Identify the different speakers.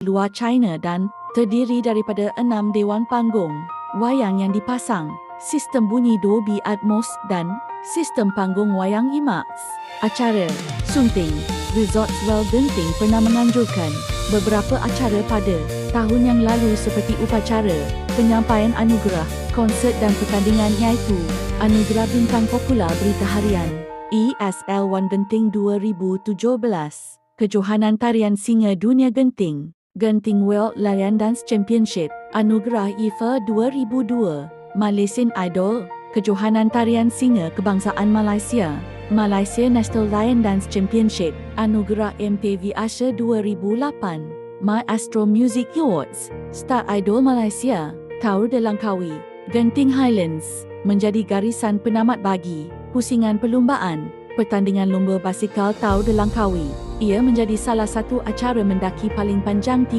Speaker 1: luar China dan terdiri daripada 6 dewan panggung wayang yang dipasang, sistem bunyi Dolby Atmos dan sistem panggung wayang IMAX. Acara sunting Resorts World Genting pernah menganjurkan beberapa acara pada tahun yang lalu seperti upacara penyampaian anugerah, konsert dan pertandingan iaitu Anugerah Bintang Popular Berita Harian ESL1 Genting 2017, Kejohanan Tarian Singa Dunia Genting, Genting World Lion Dance Championship, Anugerah IFA 2002, Malaysian Idol, Kejohanan Tarian Singa Kebangsaan Malaysia, Malaysia National Lion Dance Championship, Anugerah MTV Asia 2008, My Astro Music Awards, Star Idol Malaysia, Tour de Langkawi, Genting Highlands, menjadi garisan penamat bagi pusingan perlumbaan, pertandingan lumba basikal Tour de Langkawi. Ia menjadi salah satu acara mendaki paling panjang